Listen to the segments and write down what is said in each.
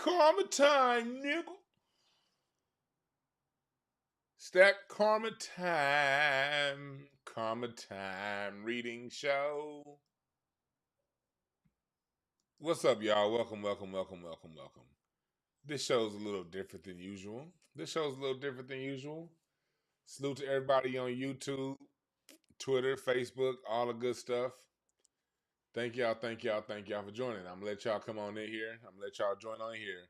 Karma time, nigga. Stack Karma time. Karma time reading show. What's up, y'all? Welcome. This show's a little different than usual. Salute to everybody on YouTube, Twitter, Facebook, all the good stuff. Thank y'all for joining. I'm gonna let y'all come on in here. I'm gonna let y'all join on here.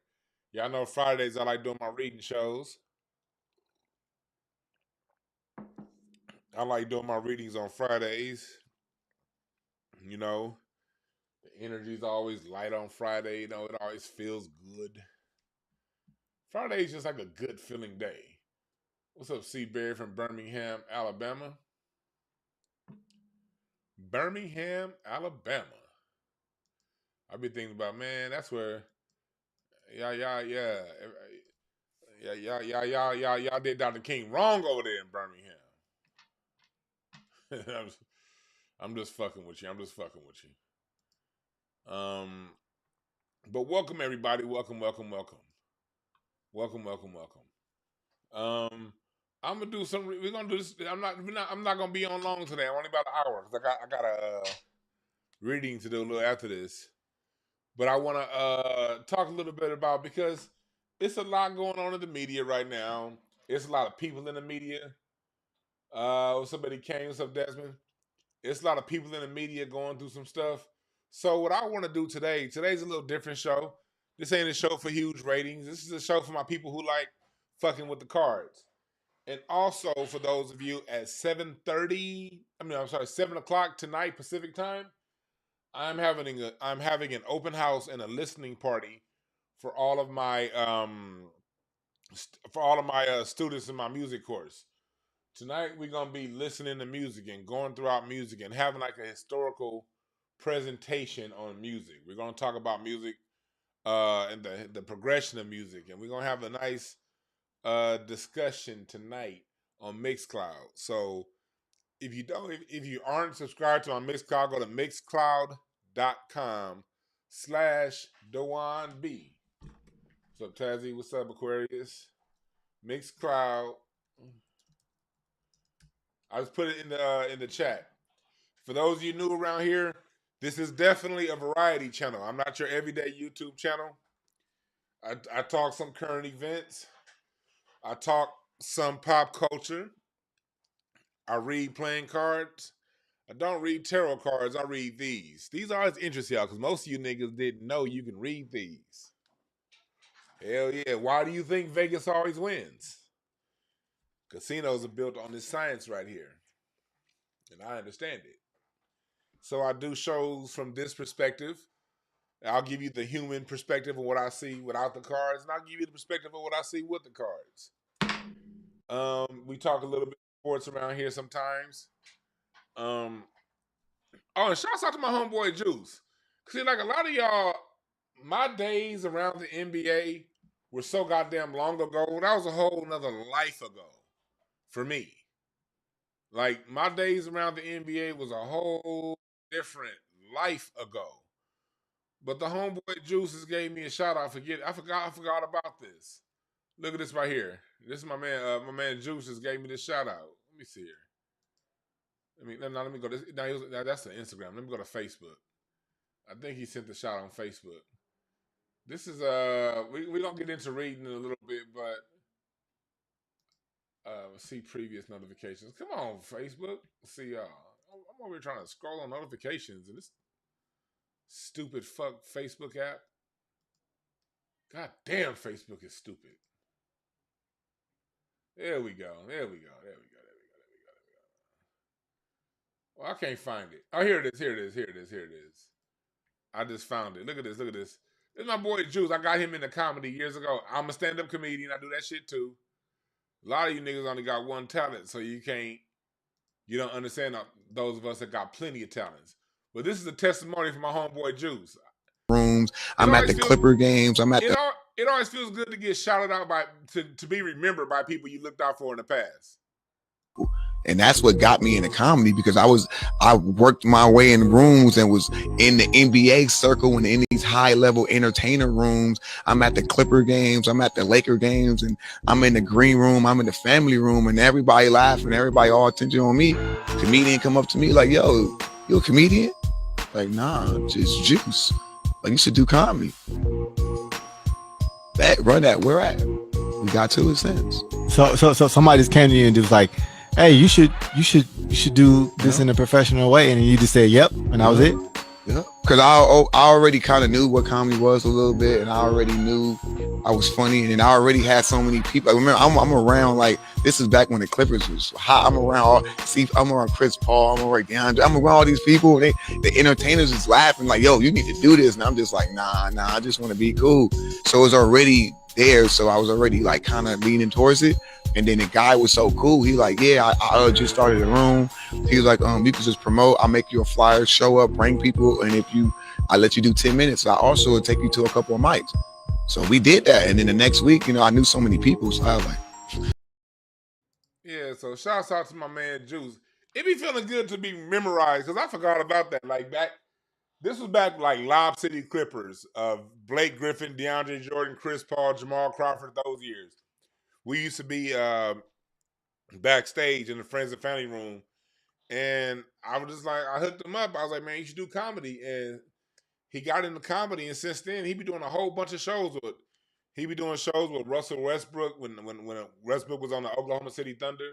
Y'all know Fridays I like doing my reading shows. I like doing my readings on Fridays. You know, the energy's always light on Friday. You know, it always feels good. Friday is just like a good feeling day. What's up, C. Berry from Birmingham, Alabama? Birmingham, Alabama. I've been thinking about, man, that's where, y'all did Dr. King wrong over there in Birmingham. I'm just fucking with you. But welcome everybody. Welcome. I'm gonna do some. We're gonna do this. I'm not gonna be on long today. I'm only about an hour because I got a reading to do a little after this. But I want to talk a little bit about, because it's a lot going on in the media right now. It's a lot of people in the media. Somebody came. What's up, Desmond? It's a lot of people in the media going through some stuff. So what I want to do today's a little different show. This ain't a show for huge ratings. This is a show for my people who like fucking with the cards. And also for those of you at 7 o'clock tonight Pacific time, I'm having an open house and a listening party for all of my students in my music course. Tonight we're gonna be listening to music and going throughout music and having like a historical presentation on music. We're gonna talk about music and the progression of music, and we're gonna have a nice discussion tonight on Mixcloud. So if you aren't subscribed to our Mixcloud, go to mixcloud.com/DewanB. What's up, Tazzy? What's up, Aquarius? Mixcloud. I just put it in the chat. For those of you new around here, this is definitely a variety channel. I'm not your everyday YouTube channel. I talk some current events. I talk some pop culture. I read playing cards. I don't read tarot cards. I read these. These always interest y'all because most of you niggas didn't know you can read these. Hell yeah. Why do you think Vegas always wins? Casinos are built on this science right here. And I understand it. So I do shows from this perspective. I'll give you the human perspective of what I see without the cards, and I'll give you the perspective of what I see with the cards. We talk a little bit of sports around here sometimes. And shouts out to my homeboy Juice. See, like a lot of y'all, my days around the NBA were so goddamn long ago. That was a whole nother life ago for me. Like, my days around the NBA was a whole different life ago. But the homeboy Juices gave me a shout out. I forgot about this. Look at this right here. This is my man Juices gave me this shout out. Let me see here. Let me go. That's the Instagram. Let me go to Facebook. I think he sent the shout out on Facebook. This is we're gonna get into reading in a little bit, but see previous notifications. Come on, Facebook. See y'all. I'm over here trying to scroll on notifications and this stupid fuck Facebook app. God damn, Facebook is stupid. There we go. Well, I can't find it. Oh, here it is. I just found it. Look at this. This is my boy Juice. I got him in the comedy years ago. I'm a stand-up comedian. I do that shit too. A lot of you niggas only got one talent, so you don't understand those of us that got plenty of talents. But this is a testimony from my homeboy Juice. Rooms. I'm at the Clipper games. It always feels good to get shouted out to be remembered by people you looked out for in the past. And that's what got me into comedy, because I worked my way in rooms and was in the NBA circle and in these high level entertainer rooms. I'm at the Clipper games, I'm at the Laker games, and I'm in the green room, I'm in the family room, and everybody laughing, everybody all attention on me. Comedian come up to me like, yo, you a comedian? Like, nah, just juice. Like, you should do comedy. Run that, where at? We got to it since. So somebody just came to you and was like, hey, you should do this in a professional way, and you just said yep, and that was it. Yeah, because I already kind of knew what comedy was a little bit, and I already knew I was funny, and I already had so many people. I remember I'm around, like, this is back when the Clippers was hot. I'm around Chris Paul, I'm around DeAndre, I'm around all these people, and the entertainers is laughing like, yo, you need to do this, and I'm just like, nah, I just want to be cool. So it was already there, so I was already like kind of leaning towards it. And then the guy was so cool. He like, yeah, I just started a room. He was like, you can just promote. I'll make you a flyer, show up, bring people. And I let you do 10 minutes. I also would take you to a couple of mics. So we did that. And then the next week, I knew so many people. So I was like, yeah, so shouts out to my man Juice. It be feeling good to be memorized, because I forgot about that. Like, this was back like Lob City Clippers of Blake Griffin, DeAndre Jordan, Chris Paul, Jamal Crawford, those years. We used to be backstage in the friends and family room, and I was just like, I hooked him up. I was like, man, you should do comedy, and he got into comedy, and since then he be doing a whole bunch of shows with. He be doing shows with Russell Westbrook when Westbrook was on the Oklahoma City Thunder.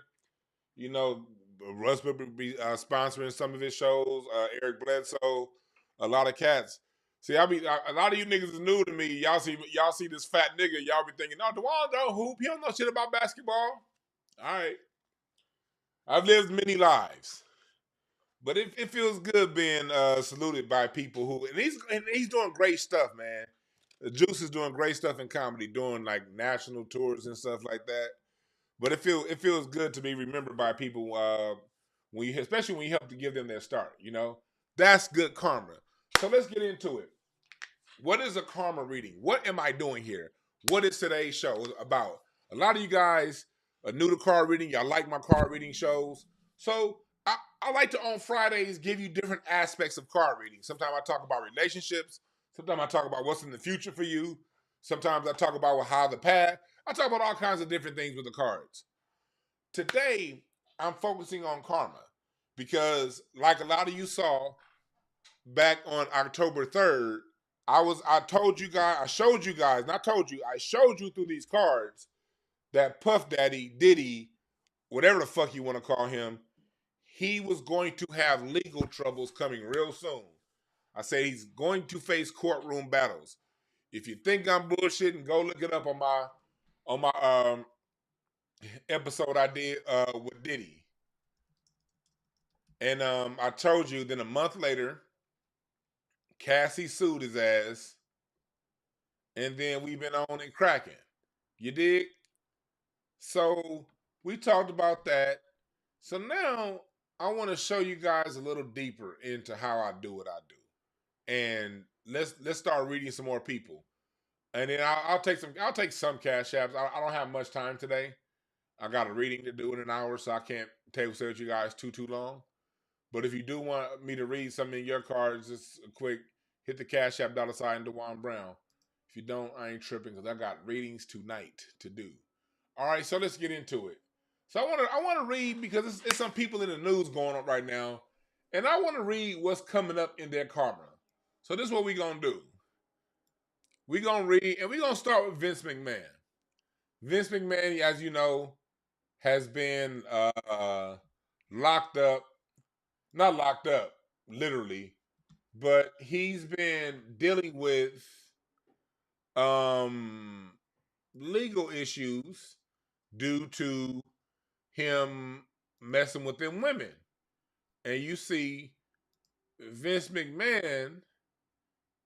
Westbrook would be sponsoring some of his shows. Eric Bledsoe, a lot of cats. See, a lot of you niggas is new to me. Y'all see this fat nigga. Y'all be thinking, no, DeJuan don't hoop. He don't know shit about basketball. All right. I've lived many lives. But it feels good being saluted by people who, and he's doing great stuff, man. Juice is doing great stuff in comedy, doing like national tours and stuff like that. But it feels good to be remembered by people especially when you help to give them their start. That's good karma. So let's get into it. What is a karma reading? What am I doing here? What is today's show about? A lot of you guys are new to card reading. Y'all like my card reading shows. So I like to, on Fridays, give you different aspects of card reading. Sometimes I talk about relationships. Sometimes I talk about what's in the future for you. Sometimes I talk about how the past. I talk about all kinds of different things with the cards. Today, I'm focusing on karma because, like a lot of you saw back on October 3rd, I showed you through these cards that Puff Daddy, Diddy, whatever the fuck you want to call him, he was going to have legal troubles coming real soon. I say he's going to face courtroom battles. If you think I'm bullshitting, go look it up on my episode I did with Diddy. And I told you, then a month later, Cassie sued his ass, and then we've been on and cracking. You dig? So we talked about that. So now I want to show you guys a little deeper into how I do what I do. And let's start reading some more people. And then I'll take some cash apps. I don't have much time today. I got a reading to do in an hour, so I can't stay with you guys too long. But if you do want me to read some in your cards, just a quick hit the cash app $ DeJuan Brown. If you don't, I ain't tripping because I got readings tonight to do. All right, so let's get into it. So I want to read because it's some people in the news going on right now, and I want to read what's coming up in their karma. So this is what we're gonna do. We're gonna read, and we're gonna start with Vince McMahon. Vince McMahon, as you know, has been locked up. Not locked up, literally, but he's been dealing with legal issues due to him messing with them women. And you see, Vince McMahon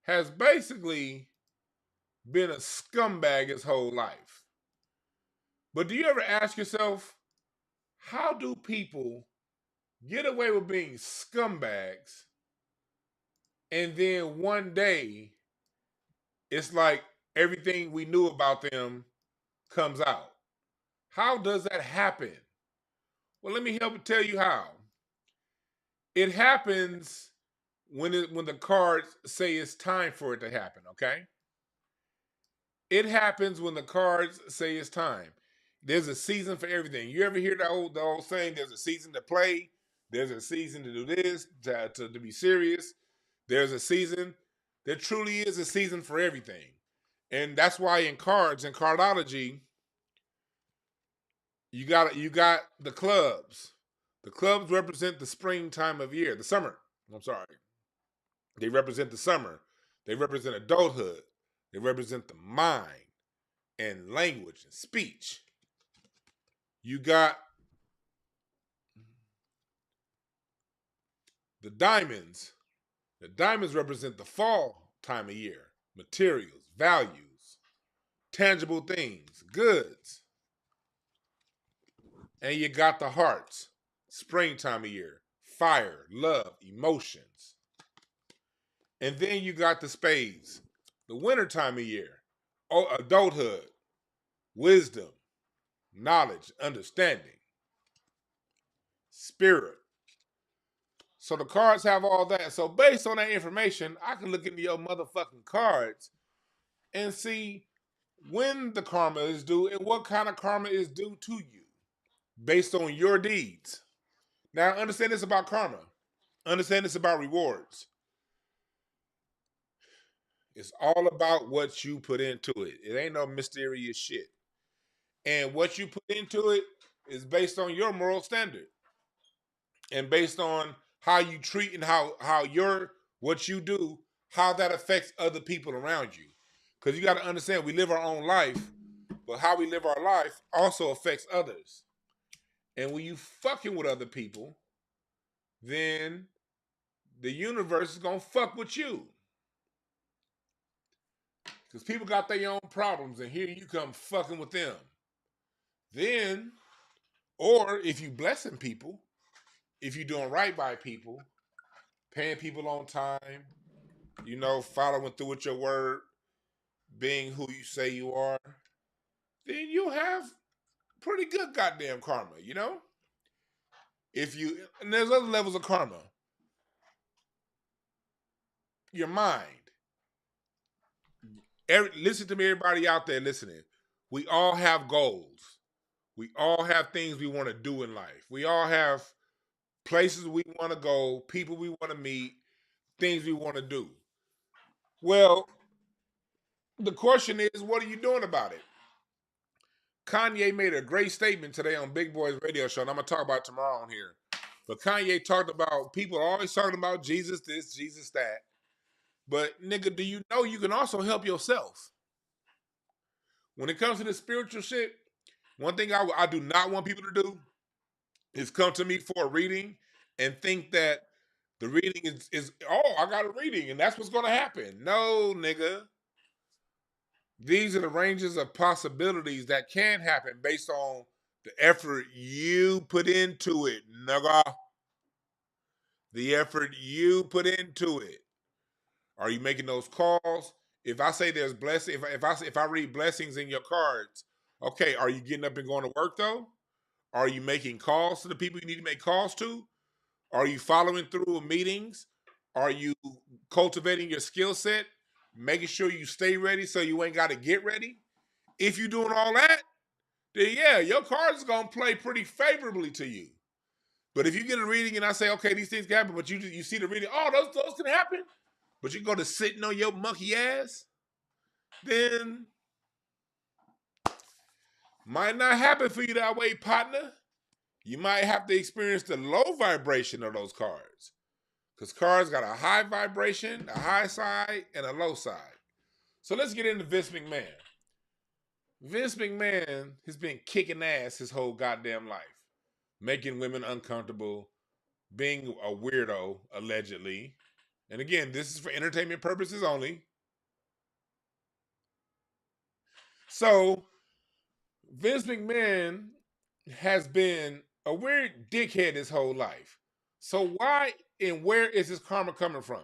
has basically been a scumbag his whole life. But do you ever ask yourself, how do people get away with being scumbags and then one day it's like everything we knew about them comes out? How does that happen? Well, let me help tell you how. It happens when the cards say it's time for it to happen, okay? It happens when the cards say it's time. There's a season for everything. You ever hear the old saying, there's a season to play, there's a season to do this, to be serious. There's a season. There truly is a season for everything. And that's why in cards and cardology, you got the clubs. The clubs represent the springtime of year, the summer. I'm sorry. They represent the summer. They represent adulthood. They represent the mind and language and speech. You got the diamonds. The diamonds represent the fall time of year, materials, values, tangible things, goods. And you got the hearts, springtime of year, fire, love, emotions. And then you got the spades, the winter time of year, adulthood, wisdom, knowledge, understanding, spirit. So the cards have all that. So based on that information, I can look into your motherfucking cards and see when the karma is due and what kind of karma is due to you based on your deeds. Now, understand this about karma. Understand this about rewards. It's all about what you put into it. It ain't no mysterious shit. And what you put into it is based on your moral standard and based on how you treat and how what you do, how that affects other people around you. Because you got to understand, we live our own life, but how we live our life also affects others. And when you fucking with other people, then the universe is going to fuck with you. Because people got their own problems, and here you come fucking with them. Then, or if you blessing people, if you're doing right by people, paying people on time, following through with your word, being who you say you are, then you'll have pretty good goddamn karma, and there's other levels of karma. Your mind. Listen to me, everybody out there listening. We all have goals. We all have things we want to do in life. We all have places we want to go, people we want to meet, things we want to do. Well, the question is, what are you doing about it? Kanye made a great statement today on Big Boy's radio show, and I'm going to talk about it tomorrow on here. But Kanye talked about, people are always talking about Jesus this, Jesus that. But nigga, do you know you can also help yourself? When it comes to the spiritual shit, one thing I do not want people to do is come to me for a reading and think that the reading is I got a reading and that's what's going to happen. No, nigga. These are the ranges of possibilities that can happen based on the effort you put into it, nigga. The effort you put into it. Are you making those calls? If I say there's blessing, if I read blessings in your cards, okay, are you getting up and going to work though? Are you making calls to the people you need to make calls to? Are you following through with meetings? Are you cultivating your skill set? Making sure you stay ready so you ain't got to get ready? If you're doing all that, then yeah, your cards are going to play pretty favorably to you. But if you get a reading and I say, okay, these things can happen, but you see the reading, those can happen, but you go to sitting on your monkey ass, then might not happen for you that way, partner. You might have to experience the low vibration of those cards. Because cards got a high vibration, a high side, and a low side. So let's get into Vince McMahon. Vince McMahon has been kicking ass his whole goddamn life. Making women uncomfortable, being a weirdo, allegedly. And again, this is for entertainment purposes only. So, Vince McMahon has been a weird dickhead his whole life. So why and where is his karma coming from?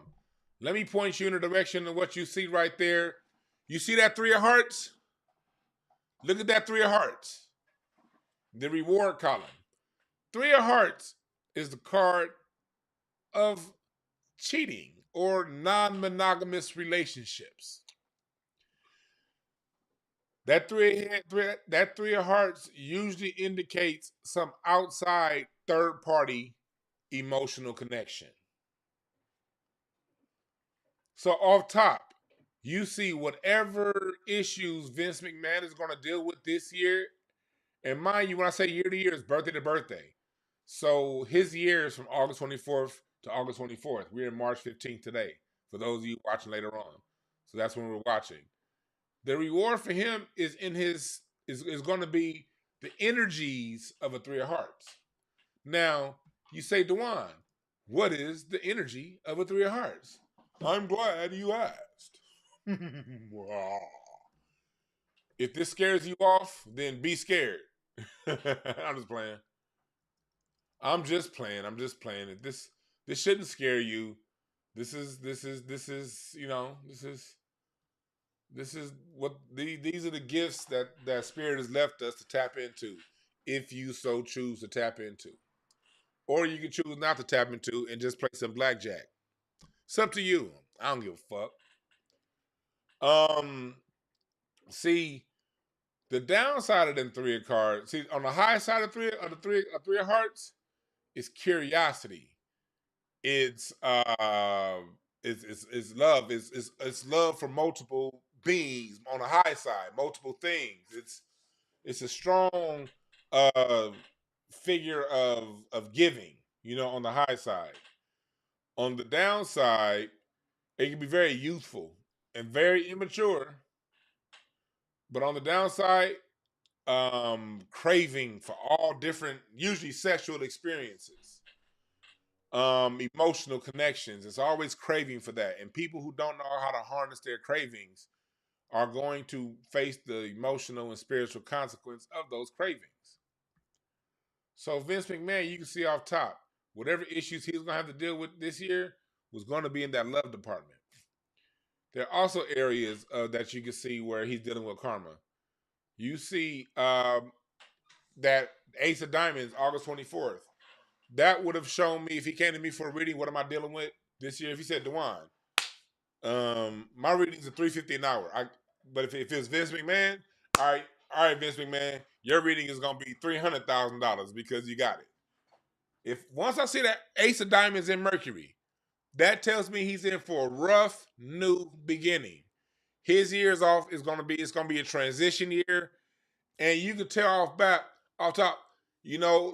Let me point you in the direction of what you see right there. You see that 3 of hearts? Look at that 3 of hearts. The reward column. Three of Hearts is the card of cheating or non-monogamous relationships. That three of Hearts usually indicates some outside third party emotional connection. So off top, you see whatever issues Vince McMahon is going to deal with this year. And mind you, when I say year to year, it's birthday to birthday. So his year is from August 24th to August 24th. We're in March 15th today, for those of you watching later on. So that's when we're watching. The reward for him is in his is going to be the energies of a Three of Hearts. Now, you say, Dewan, what is the energy of a Three of Hearts? I'm glad you asked. If this scares you off, then be scared. I'm just playing. I'm just playing. This shouldn't scare you. This is what these are the gifts that Spirit has left us to tap into, if you so choose to tap into. Or you can choose not to tap into and just play some blackjack. It's up to you. I don't give a fuck. See, the downside of them three of cards. See, on the high side of three of hearts, is curiosity. It's love. It's love for multiple beings on the high side, multiple things. It's a strong figure of giving, on the high side. On the downside, it can be very youthful and very immature. But on the downside, craving for all different, usually sexual experiences, emotional connections. It's always craving for that. And people who don't know how to harness their cravings are going to face the emotional and spiritual consequence of those cravings. So Vince McMahon, you can see off top, whatever issues he was going to have to deal with this year was going to be in that love department. There are also areas that you can see where he's dealing with karma. You see that Ace of Diamonds, August 24th. That would have shown me, if he came to me for a reading, what am I dealing with this year? If he said, Dewan, my readings are $350 an hour. But if it's Vince McMahon, all right, Vince McMahon, your reading is gonna be $300,000 because you got it. If once I see that Ace of Diamonds in Mercury, that tells me he's in for a rough new beginning. His years off is gonna be a transition year, and you can tell off top,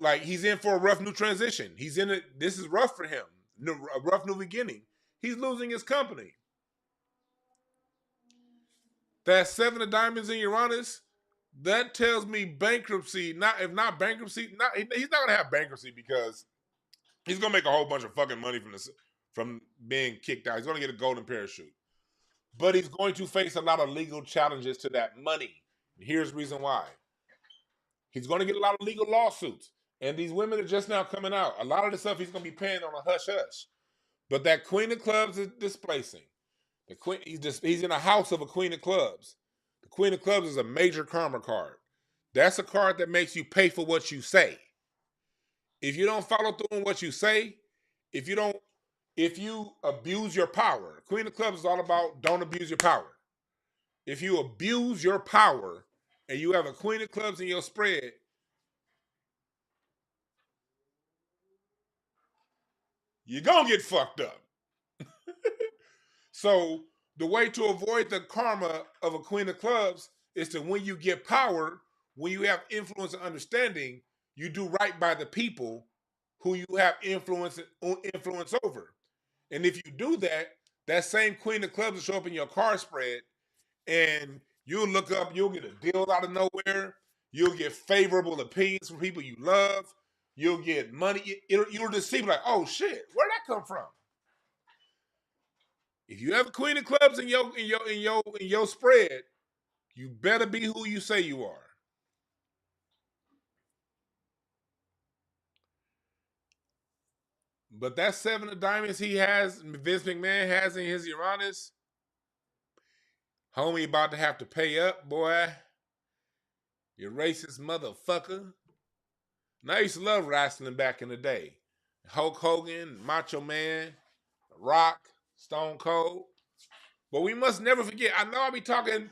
like he's in for a rough new transition. He's in it. This is rough for him. A rough new beginning. He's losing his company. That Seven of Diamonds in Uranus, that tells me bankruptcy. He's not gonna have bankruptcy because he's gonna make a whole bunch of fucking money from being kicked out. He's gonna get a golden parachute, but he's going to face a lot of legal challenges to that money. Here's the reason why. He's going to get a lot of legal lawsuits, and these women are just now coming out. A lot of the stuff he's going to be paying on a hush hush, but that Queen of Clubs is displacing. The queen, he's in a house of a Queen of Clubs. The Queen of Clubs is a major karma card. That's a card that makes you pay for what you say. If you don't follow through on what you say, if you abuse your power, Queen of Clubs is all about don't abuse your power. If you abuse your power and you have a Queen of Clubs in your spread, you're gonna get fucked up. So the way to avoid the karma of a Queen of Clubs is to, when you get power, when you have influence and understanding, you do right by the people who you have influence over. And if you do that, that same Queen of Clubs will show up in your card spread, and you'll look up, you'll get a deal out of nowhere, you'll get favorable opinions from people you love, you'll get money, you'll just see like, oh shit, where'd that come from? If you have a Queen of Clubs in your spread, you better be who you say you are. But that Seven of Diamonds Vince McMahon has in his Uranus, homie about to have to pay up, boy. You racist motherfucker. And I used to love wrestling back in the day. Hulk Hogan, Macho Man, Rock, Stone Cold. But we must never forget. I know I be talking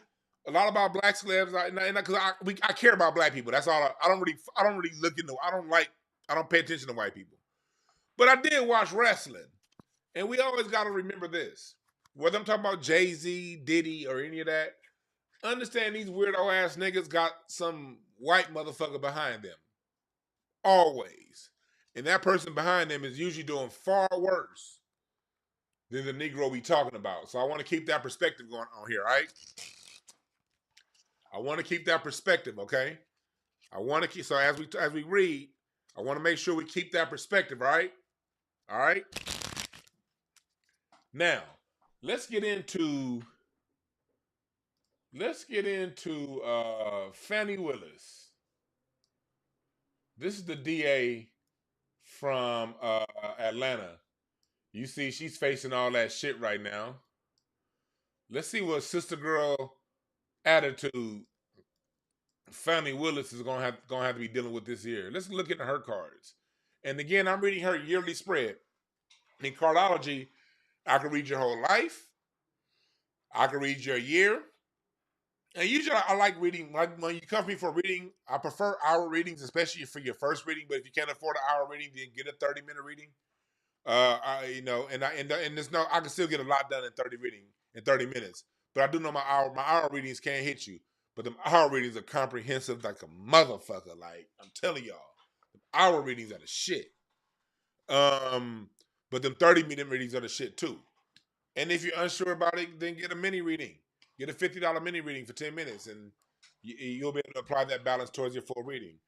a lot about black celebs, because I care about black people. That's all. I don't really look into. I don't pay attention to white people. But I did watch wrestling, and we always got to remember this. Whether I'm talking about Jay-Z, Diddy, or any of that, understand these weirdo ass niggas got some white motherfucker behind them. Always. And that person behind them is usually doing far worse than the Negro we talking about. So I want to keep that perspective going on here, all right? I want to keep that perspective, okay? I want to keep, so as we read, I want to make sure we keep that perspective, all right? All right? Now, let's get into Fani Willis. This is the DA from Atlanta. You see, she's facing all that shit right now. Let's see what sister girl attitude Fani Willis is gonna have to be dealing with this year. Let's look into her cards. And again, I'm reading her yearly spread. In cardology, I can read your whole life. I can read your year. And usually I like reading, like when you come to me for reading, I prefer hour readings, especially for your first reading. But if you can't afford an hour reading, then get a 30-minute reading. And there's no, I can still get a lot done in 30 minutes. But I do know my hour readings can't hit you. But the hour readings are comprehensive like a motherfucker. Like I'm telling y'all, hour readings are the shit. But them 30-minute readings are the shit too. And if you're unsure about it, then get a mini reading. Get a $50 mini reading for 10 minutes, and you'll be able to apply that balance towards your full reading.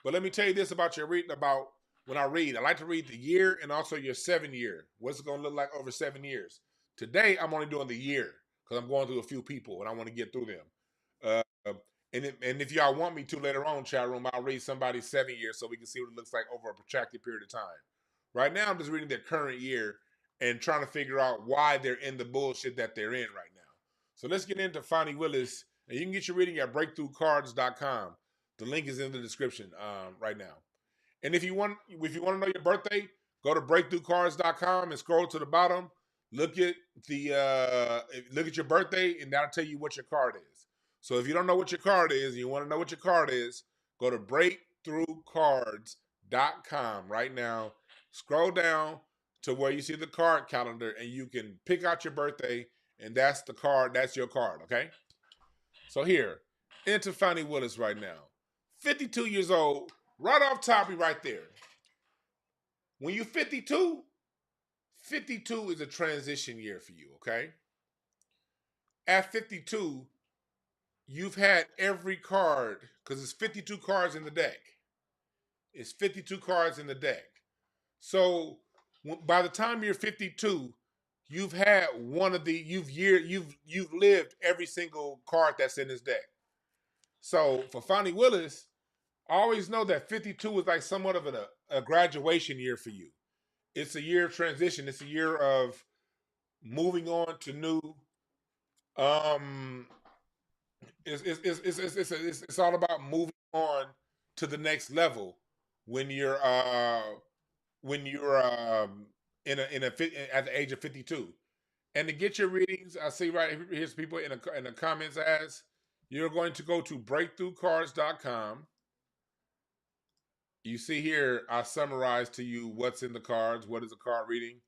But let me tell you this about your reading. About when I read, I like to read the year and also your 7 year. What's it going to look like over 7 years? Today, I'm only doing the year because I'm going through a few people and I want to get through them. And if y'all want me to later on, chat room, I'll read somebody's 7 years so we can see what it looks like over a protracted period of time. Right now, I'm just reading their current year and trying to figure out why they're in the bullshit that they're in right now. So let's get into Fani Willis, and you can get your reading at breakthroughcards.com. The link is in the description right now. And if you want to know your birthday, go to breakthroughcards.com and scroll to the bottom. Look at your birthday, and that'll tell you what your card is. So if you don't know what your card is, and you want to know what your card is, go to breakthroughcards.com right now. Scroll down to where you see the card calendar, and you can pick out your birthday, and that's the card. That's your card, okay? So here, into Fani Willis right now. 52 years old, right off top, right there. When you're 52, 52 is a transition year for you, okay? At 52, you've had every card, because it's 52 cards in the deck. It's 52 cards in the deck. So by the time you're 52, you've had you've lived every single card that's in this deck. So for Fani Willis, I always know that 52 is like somewhat of a graduation year for you. It's a year of transition. It's a year of moving on to new. It's all about moving on to the next level when you're at the age of 52. And to get your readings, I see right here's people in the comments as you're going to go to breakthroughcards.com. You see here, I summarize to you what's in the cards. What is a card reading?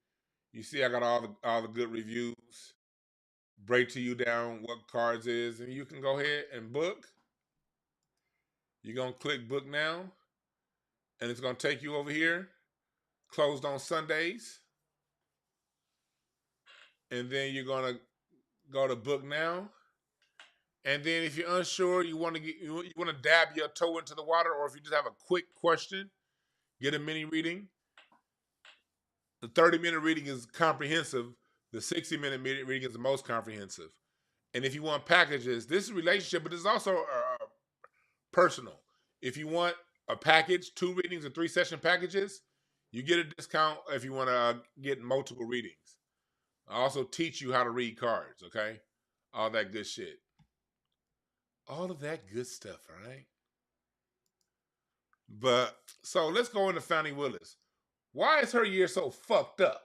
You see, I got all the good reviews. Break to you down what cards is, and you can go ahead and book. You're gonna click book now, and it's gonna take you over here. Closed on Sundays, and then you're gonna go to book now. And then if you're unsure, you want to dab your toe into the water, or if you just have a quick question, get a mini reading. The 30-minute reading is comprehensive. The 60-minute reading is the most comprehensive. And if you want packages, this is relationship, but it's also personal. If you want a package, 2 readings or 3 session packages, you get a discount if you want to get multiple readings. I also teach you how to read cards, okay? All that good shit. All of that good stuff, all right? But so let's go into Fani Willis. Why is her year so fucked up?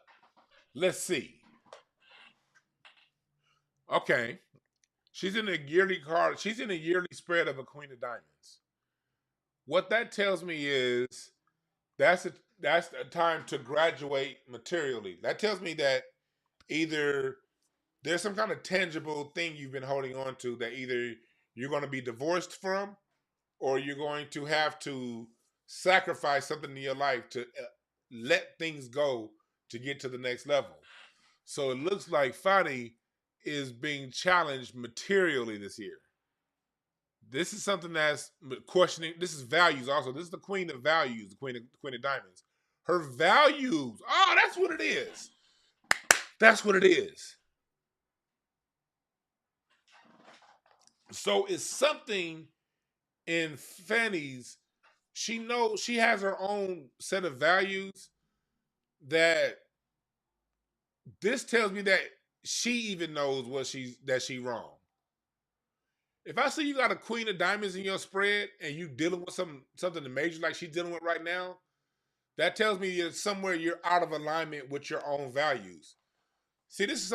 Let's see. Okay. She's in a yearly card. She's in a yearly spread of a Queen of Diamonds. What that tells me is that's a time to graduate materially. That tells me that either there's some kind of tangible thing you've been holding on to that either you're going to be divorced from or you're going to have to sacrifice something in your life to let things go to get to the next level. So it looks like Fani is being challenged materially this year. This is something that's questioning. This is values also. This is the queen of values, the queen of diamonds. Her values. Oh, that's what it is. That's what it is. So it's something in Fanny's. She knows she has her own set of values that this tells me that she even knows what she wrong. If I see you got a queen of diamonds in your spread and you dealing with something major like she's dealing with right now, that tells me that somewhere you're out of alignment with your own values. See, this is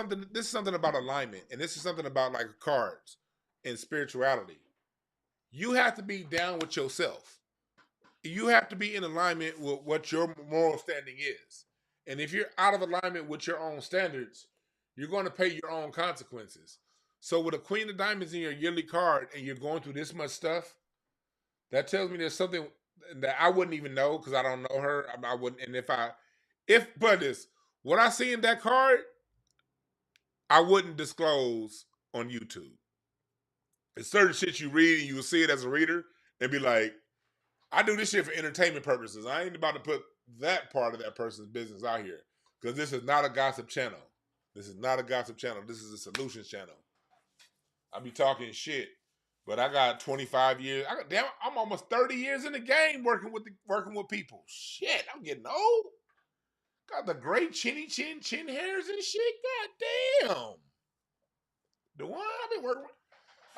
something about alignment, and this is something about like cards and spirituality. You have to be down with yourself. You have to be in alignment with what your moral standing is. And if you're out of alignment with your own standards, you're going to pay your own consequences. So with a Queen of Diamonds in your yearly card and you're going through this much stuff, that tells me there's something that I wouldn't even know because I don't know her. I wouldn't. And but this, what I see in that card, I wouldn't disclose on YouTube. It's certain shit you read and you will see it as a reader and be like, I do this shit for entertainment purposes. I ain't about to put that part of that person's business out here because this is not a gossip channel. This is not a gossip channel. This is a solutions channel. I be talking shit, but I got 25 years. I'm almost 30 years in the game working with people. Shit, I'm getting old. Got the great chin hairs and shit. God damn. The one I've been working with.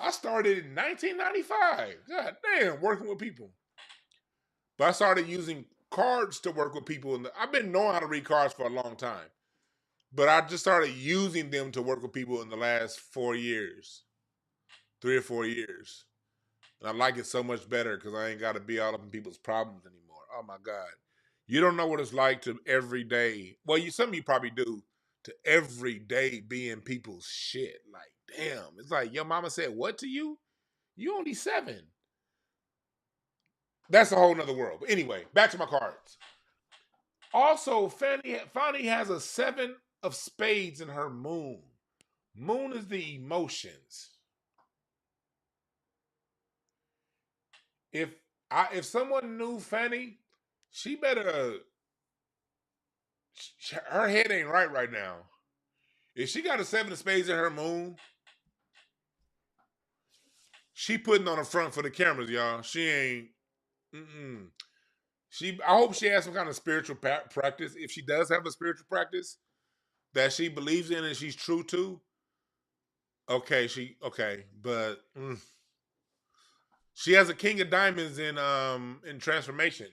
I started in 1995. God damn, working with people. But I started using cards to work with people. I've been knowing how to read cards for a long time. But I just started using them to work with people in the last 4 years. 3 or 4 years. And I like it so much better because I ain't got to be all up in people's problems anymore. Oh my God. You don't know what it's like to every day. Well, some of you probably do. To every day be in people's shit. Like, damn. It's like your mama said what to you? You only 7. That's a whole nother world. But anyway, back to my cards. Also, Fani has a 7 of spades in her moon. Moon is the emotions. If someone knew Fani, she better. Her head ain't right now. If she got a 7 of spades in her moon, she putting on the front for the cameras, y'all. She ain't. I hope she has some kind of spiritual practice. If she does have a spiritual practice that she believes in and she's true to, okay, but she has a King of Diamonds in transformation.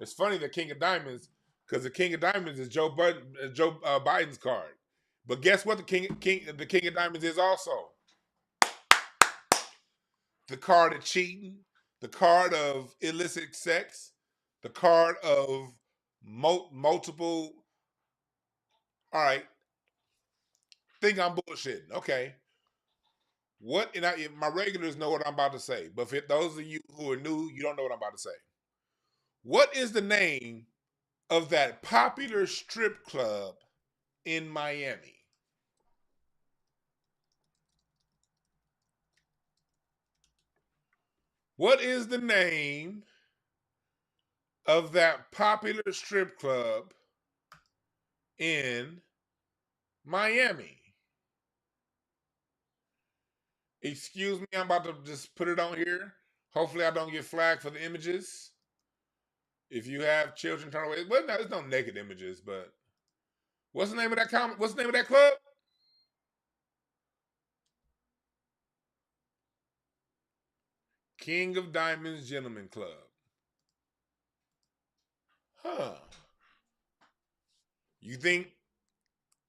It's funny the King of Diamonds because the King of Diamonds is Joe Biden's card. But guess what? The King of Diamonds is also the card of cheating, the card of illicit sex, the card of multiple. All right, think I'm bullshitting. Okay, what? And my regulars know what I'm about to say, but for those of you who are new, you don't know what I'm about to say. What is the name of that popular strip club in Miami? What is the name of that popular strip club in Miami? Excuse me, I'm about to just put it on here. Hopefully I don't get flagged for the images. If you have children turn away, well, no, there's no naked images, but what's the name of that comment? What's the name of that club? King of Diamonds Gentlemen Club. Huh. You think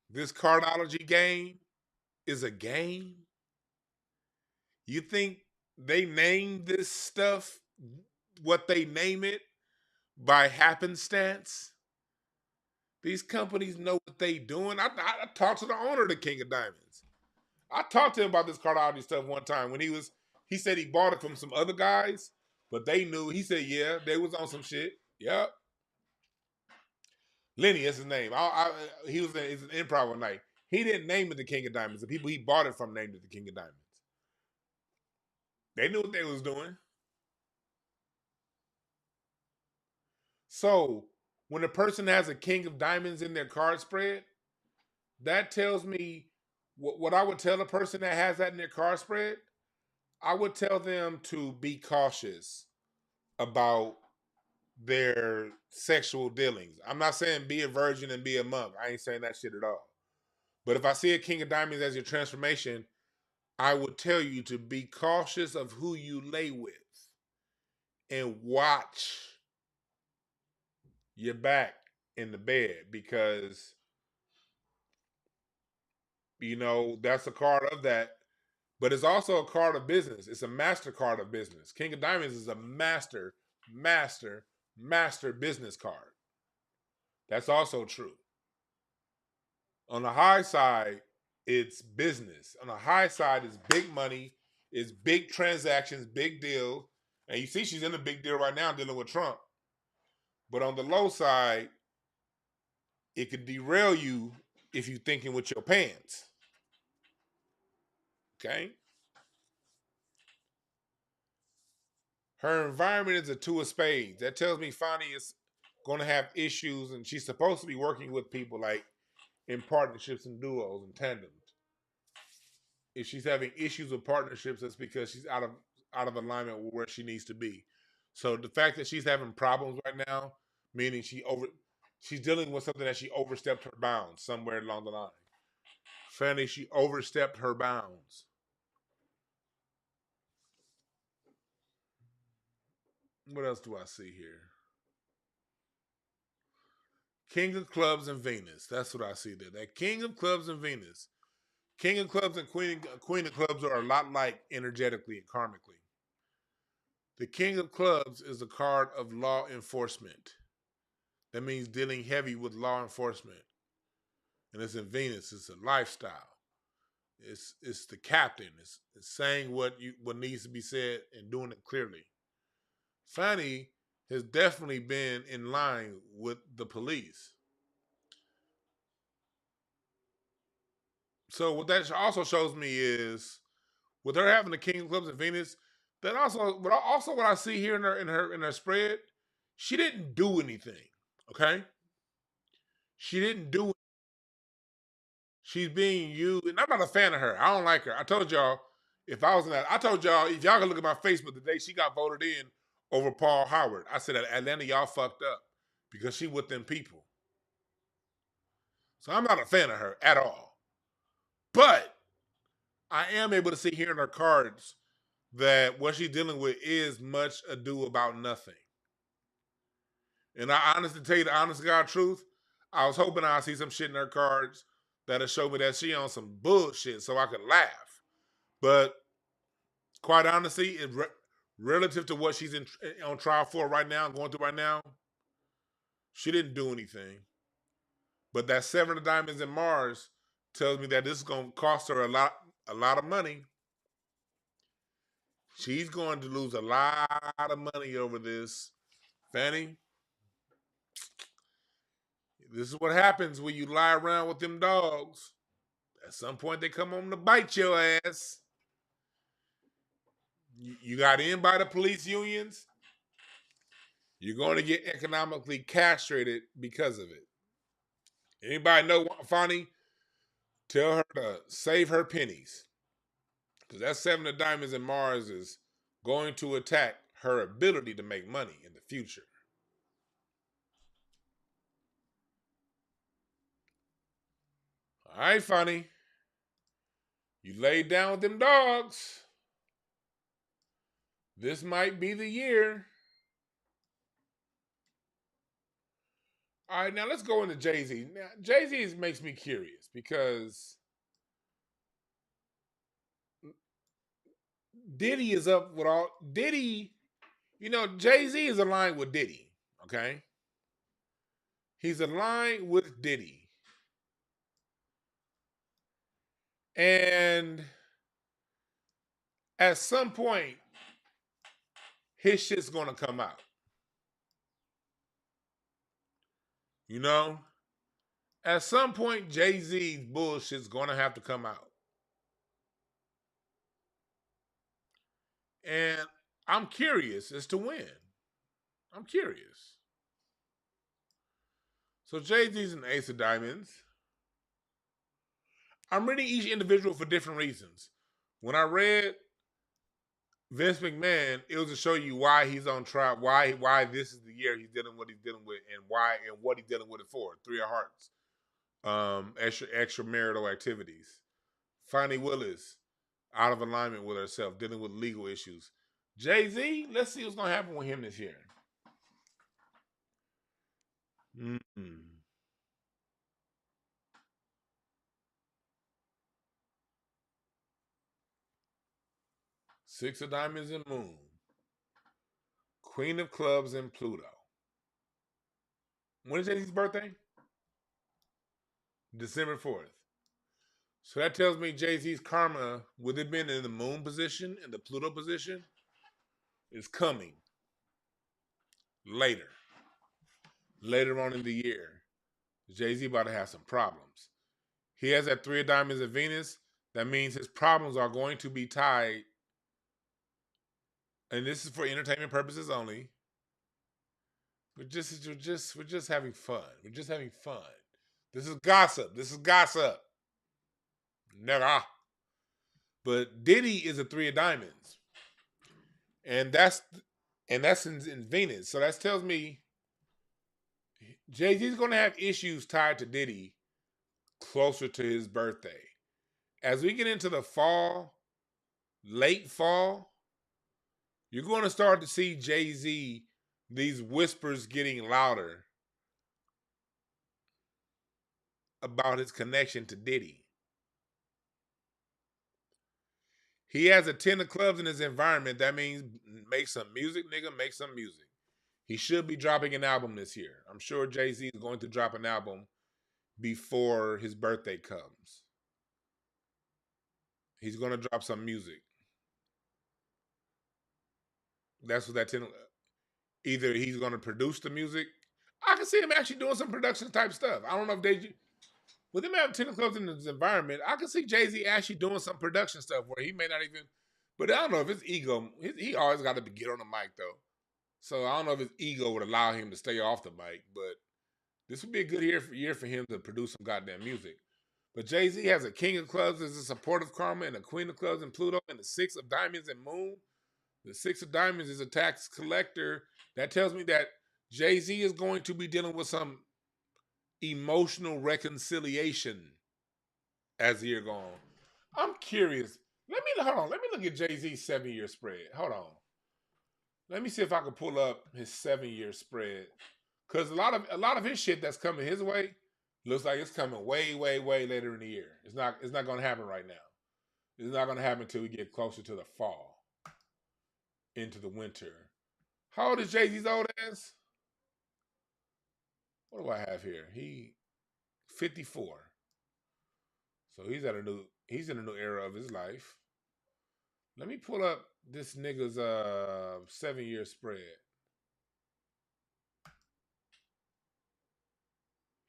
this cardology game is a game? You think they named this stuff what they name it by happenstance? These companies know what they doing. I talked to the owner of the King of Diamonds. I talked to him about this cardology stuff one time when he said he bought it from some other guys, but they knew. He said, yeah, they was on some shit. Yep. Lenny, that's his name. He was it's an improv one night. He didn't name it the King of Diamonds. The people he bought it from named it the King of Diamonds. They knew what they was doing. So when a person has a King of Diamonds in their card spread, that tells me what I would tell a person that has that in their card spread. I would tell them to be cautious about their sexual dealings. I'm not saying be a virgin and be a monk. I ain't saying that shit at all. But if I see a King of Diamonds as your transformation, I would tell you to be cautious of who you lay with and watch your back in the bed, because that's a card of that. But it's also a card of business. It's a master card of business. King of Diamonds is a master business card. That's also true. On the high side, it's business. On the high side, it's big money, it's big transactions, big deals. And you see she's in a big deal right now dealing with Trump. But on the low side, it could derail you if you're thinking with your pants. Okay? Her environment is a two of spades. That tells me Fani is going to have issues, and she's supposed to be working with people like in partnerships and duos and tandems. If she's having issues with partnerships, that's because she's out of alignment with where she needs to be. So the fact that she's having problems right now, meaning she's dealing with something that she overstepped her bounds somewhere along the line. Fanny, she overstepped her bounds. What else do I see here? King of Clubs and Venus. That's what I see there. That King of Clubs and Venus. King of Clubs and Queen of Clubs are a lot like energetically and karmically. The King of Clubs is a card of law enforcement. That means dealing heavy with law enforcement. And it's in Venus. It's a lifestyle. It's the captain. It's saying what needs to be said and doing it clearly. Fani has definitely been in line with the police. So what that also shows me is, with her having the King of Clubs in Venus, that also what I see here in her spread, she didn't do anything. Okay, she didn't do. She's being used, and I'm not a fan of her. I don't like her. I told y'all if y'all can look at my Facebook the day she got voted in over Paul Howard. I said Atlanta, y'all fucked up because she with them people. So I'm not a fan of her at all. But I am able to see here in her cards that what she's dealing with is much ado about nothing. And I honestly tell you the honest to God truth, I was hoping I'd see some shit in her cards that'll show me that she on some bullshit so I could laugh. But quite honestly, relative to what she's on trial for right now, going through right now, she didn't do anything. But that Seven of Diamonds in Mars tells me that this is going to cost her a lot of money. She's going to lose a lot of money over this. Fanny, this is what happens when you lie around with them dogs. At some point, they come home to bite your ass. You got in by the police unions. You're going to get economically castrated because of it. Anybody know Fani? Tell her to save her pennies. Because that Seven of Diamonds in Mars is going to attack her ability to make money in the future. All right, Fani. You laid down with them dogs. This might be the year. All right, now let's go into Jay-Z. Now, Jay-Z makes me curious because Diddy is up with all Diddy. You know, Jay-Z is aligned with Diddy. Okay, he's aligned with Diddy, and at some point, his shit's gonna come out. You know, at some point, Jay-Z's bullshit's gonna have to come out, and I'm curious as to when. I'm curious. So Jay-Z's an ace of diamonds. I'm reading each individual for different reasons. When I read Vince McMahon, it was to show you why he's on trial, why this is the year he's dealing with what he's dealing with, and why and what he's dealing with it for. Three of Hearts, extramarital activities. Fani Willis, out of alignment with herself, dealing with legal issues. Jay-Z, let's see what's gonna happen with him this year. Mm-hmm. Six of Diamonds and Moon. Queen of Clubs and Pluto. When is Jay-Z's birthday? December 4th. So that tells me Jay-Z's karma, with it being in the Moon position and the Pluto position, is coming later. Later on in the year. Jay-Z about to have some problems. He has that Three of Diamonds of Venus. That means his problems are going to be tied, and this is for entertainment purposes only. We're just having fun. We're just having fun. This is gossip. This is gossip. Never. But Diddy is a Three of Diamonds, and that's in Venus. So that tells me Jay-Z's going to have issues tied to Diddy closer to his birthday. As we get into the fall, late fall, you're going to start to see Jay-Z, these whispers getting louder about his connection to Diddy. He has a 10 of clubs in his environment. That means make some music, nigga, make some music. He should be dropping an album this year. I'm sure Jay-Z is going to drop an album before his birthday comes. He's going to drop some music. That's what that 10. Either he's going to produce the music. I can see him actually doing some production type stuff. I don't know if they, with him having 10 clubs in his environment, I can see Jay-Z actually doing some production stuff where he may not even, but I don't know if his ego, he always got to get on the mic though. So I don't know if his ego would allow him to stay off the mic, but this would be a good year for him to produce some goddamn music. But Jay-Z has a King of Clubs as a supportive karma and a Queen of Clubs and Pluto and the Six of Diamonds and Moon. The Six of Diamonds is a tax collector. That tells me that Jay-Z is going to be dealing with some emotional reconciliation as the year goes on. I'm curious. Hold on. Let me look at Jay-Z's 7-year spread. Hold on. Let me see if I can pull up his 7-year spread. Because a lot of his shit that's coming his way looks like it's coming way, way, way later in the year. It's not going to happen right now. It's not going to happen until we get closer to the fall, into the winter. How old is Jay-Z's old ass? What do I have here? He 54. So he's in a new era of his life. Let me pull up this nigga's 7-year spread.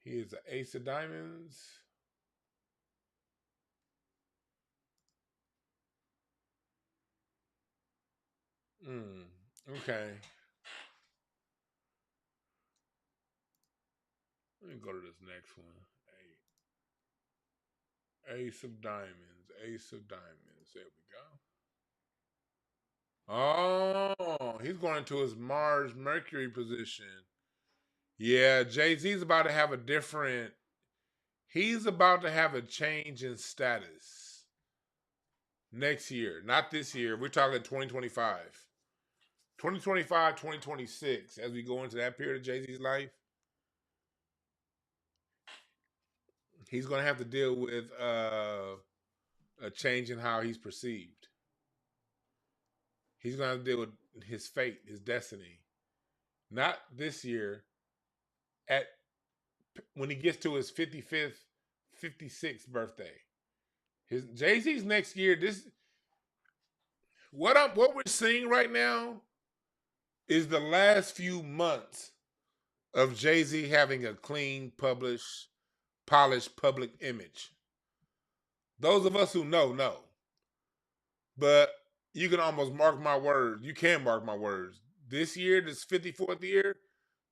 He is an Ace of Diamonds. Okay. Let me go to this next one. Ace of Diamonds. Ace of Diamonds. There we go. Oh, he's going into his Mars Mercury position. Yeah, Jay-Z's about to have a different. He's about to have a change in status next year. Not this year. We're talking 2025. 2025, 2026, as we go into that period of Jay-Z's life, he's going to have to deal with a change in how he's perceived. He's going to have to deal with his fate, his destiny. Not this year, at when he gets to his 55th, 56th birthday. His Jay-Z's next year, what we're seeing right now is the last few months of Jay-Z having a clean, polished public image. Those of us who know. But you can almost mark my words. You can mark my words. This year, this 54th year,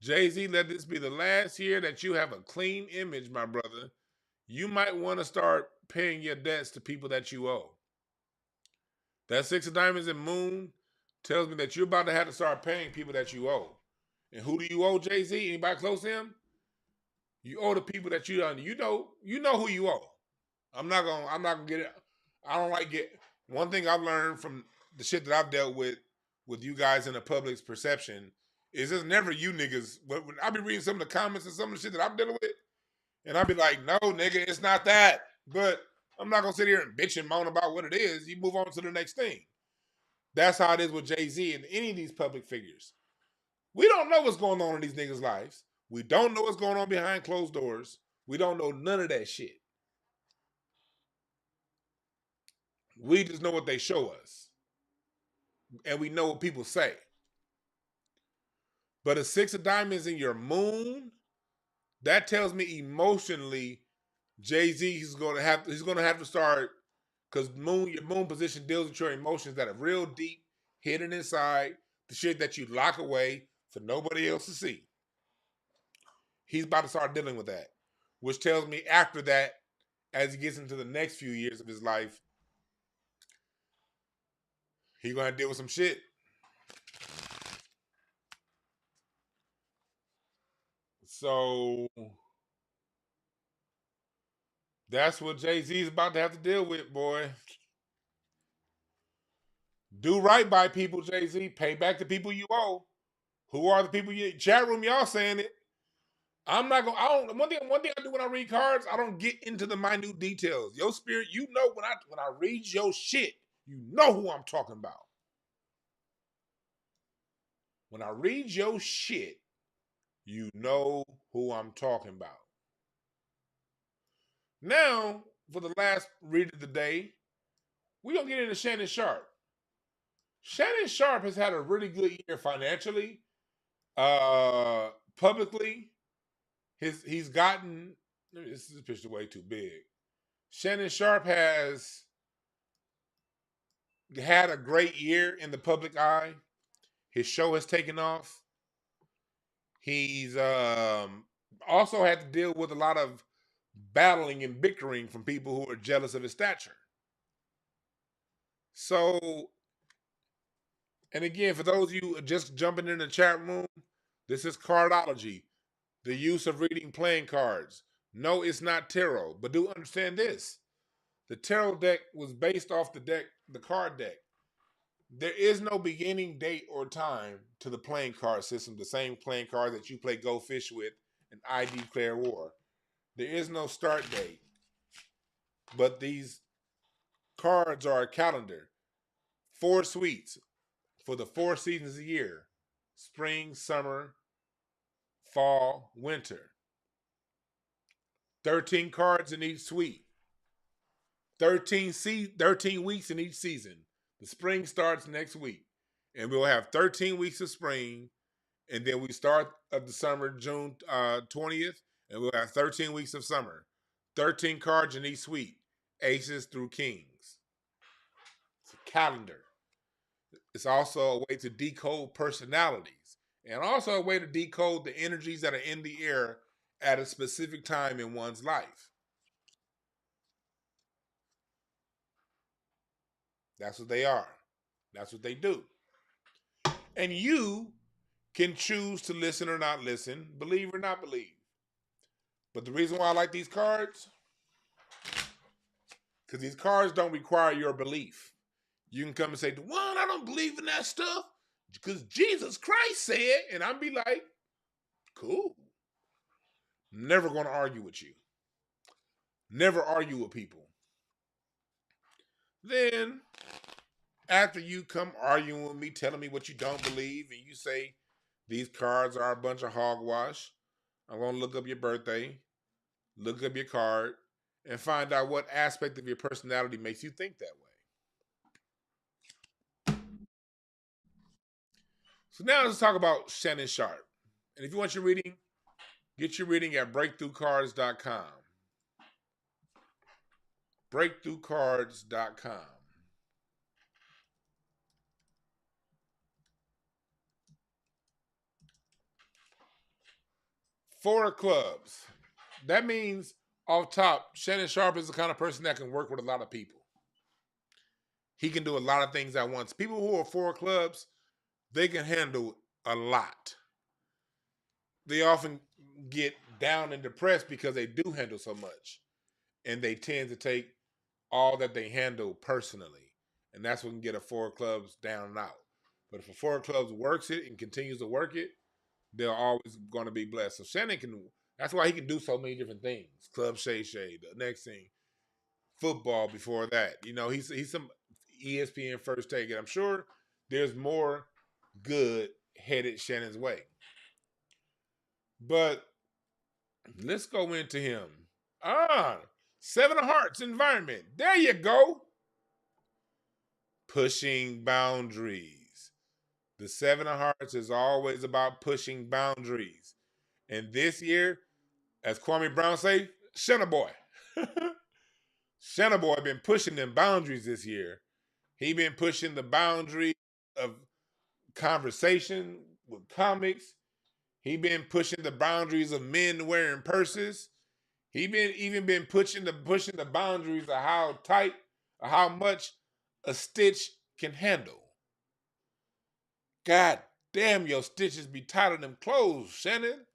Jay-Z, let this be the last year that you have a clean image, my brother. You might want to start paying your debts to people that you owe. That Six of Diamonds and Moon tells me that you're about to have to start paying people that you owe. And who do you owe, Jay-Z? Anybody close to him? You owe the people that you know who you owe. I'm not gonna get it. I don't like it. One thing I've learned from the shit that I've dealt with you guys in the public's perception is it's never you niggas. But when I be reading some of the comments and some of the shit that I'm dealing with, and I be like, no, nigga, it's not that. But I'm not gonna sit here and bitch and moan about what it is. You move on to the next thing. That's how it is with Jay-Z and any of these public figures. We don't know what's going on in these niggas' lives. We don't know what's going on behind closed doors. We don't know none of that shit. We just know what they show us. And we know what people say. But a Six of Diamonds in your moon, that tells me emotionally, Jay-Z is going to have to start, because your moon position deals with your emotions that are real deep, hidden inside, the shit that you lock away for nobody else to see. He's about to start dealing with that, which tells me after that, as he gets into the next few years of his life, he's going to deal with some shit. So that's what Jay-Z is about to have to deal with, boy. Do right by people, Jay-Z. Pay back the people you owe. Who are the people you chat room? Y'all saying it. I'm not gonna. I don't. One thing I do when I read cards, I don't get into the minute details. Your spirit, you know when I read your shit, you know who I'm talking about. When I read your shit, you know who I'm talking about. Now, for the last read of the day, we're going to get into Shannon Sharpe. Shannon Sharpe has had a really good year financially, publicly. He's gotten, this is picture way too big. Shannon Sharpe has had a great year in the public eye. His show has taken off. He's also had to deal with a lot of battling and bickering from people who are jealous of his stature. So, and again, for those of you just jumping in the chat room, this is cardology, the use of reading playing cards. No, it's not tarot, but do understand this. The tarot deck was based off the card deck. There is no beginning date or time to the playing card system, the same playing card that you play Go Fish with and I Declare War. There is no start date. But these cards are a calendar. 4 suites for the 4 seasons a year. Spring, summer, fall, winter. 13 cards in each suite. 13 weeks in each season. The spring starts next week. And we'll have 13 weeks of spring. And then we start of the summer, June 20th. And we'll have 13 weeks of summer. 13 cards in each suite. Aces through kings. It's a calendar. It's also a way to decode personalities. And also a way to decode the energies that are in the air at a specific time in one's life. That's what they are. That's what they do. And you can choose to listen or not listen, believe or not believe. But the reason why I like these cards, because these cards don't require your belief. You can come and say, "Juan, I don't believe in that stuff because Jesus Christ said," and I'll be like, cool. Never going to argue with you. Never argue with people. Then, after you come arguing with me, telling me what you don't believe, and you say these cards are a bunch of hogwash, I'm going to look up your birthday, look up your card, and find out what aspect of your personality makes you think that way. So now let's talk about Shannon Sharpe. And if you want your reading, get your reading at breakthroughcards.com. Breakthroughcards.com. Four of clubs. That means, off top, Shannon Sharpe is the kind of person that can work with a lot of people. He can do a lot of things at once. People who are four clubs, they can handle a lot. They often get down and depressed because they do handle so much. And they tend to take all that they handle personally. And that's what can get a four clubs down and out. But if a four clubs works it and continues to work it, they're always going to be blessed. So Shannon can, that's why he can do so many different things. Club Shay Shay, the next thing, football before that. You know, he's some ESPN first take. And I'm sure there's more good headed Shannon's way. But let's go into him. Seven of Hearts environment. There you go. Pushing boundaries. The Seven of Hearts is always about pushing boundaries. And this year, as Kwame Brown say, Shannon boy. Shannon boy been pushing them boundaries this year. He been pushing the boundary of conversation with comics. He been pushing the boundaries of men wearing purses. He been pushing the boundaries of how tight or how much a stitch can handle. God damn, your stitches be tighter than clothes, Shannon.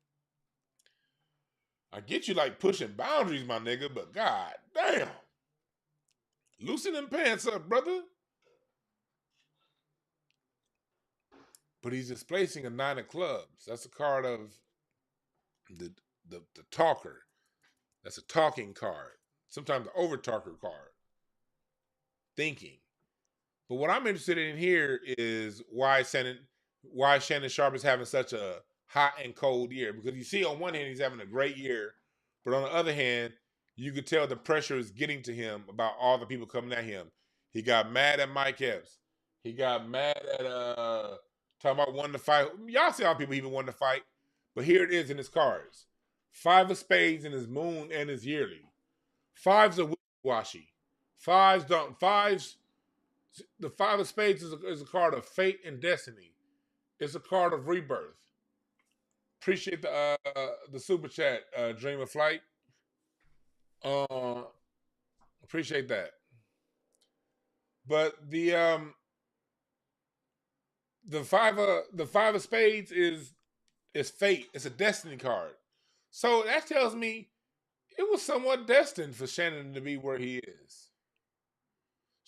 I get you like pushing boundaries, my nigga, but god damn. Loosen them pants up, brother. But he's displacing a nine of clubs. That's a card of the talker. That's a talking card. Sometimes the over talker card. Thinking. But what I'm interested in here is why Shannon Sharpe is having such a hot and cold year. Because you see, on one hand, he's having a great year, but on the other hand, you could tell the pressure is getting to him about all the people coming at him. He got mad at Mike Epps. He got mad at talking about wanting to fight. Y'all see how people even want to fight, but here it is in his cards: five of spades in his moon and his yearly. Fives are wishy-washy. Fives. The five of spades is a card of fate and destiny. It's a card of rebirth. Appreciate the super chat, Dream of Flight. Appreciate that. But the five of spades is fate. It's a destiny card. So that tells me it was somewhat destined for Shannon to be where he is.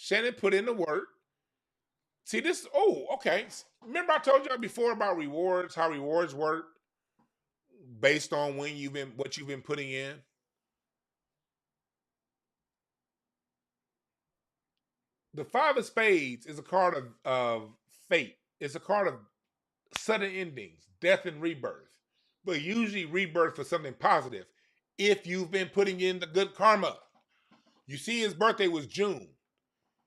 Shannon put in the work. See this? Oh, okay. Remember I told y'all before about rewards, how rewards work based on what you've been putting in. The five of spades is a card of fate. It's a card of sudden endings, death and rebirth. But usually rebirth for something positive if you've been putting in the good karma. You see, his birthday was June.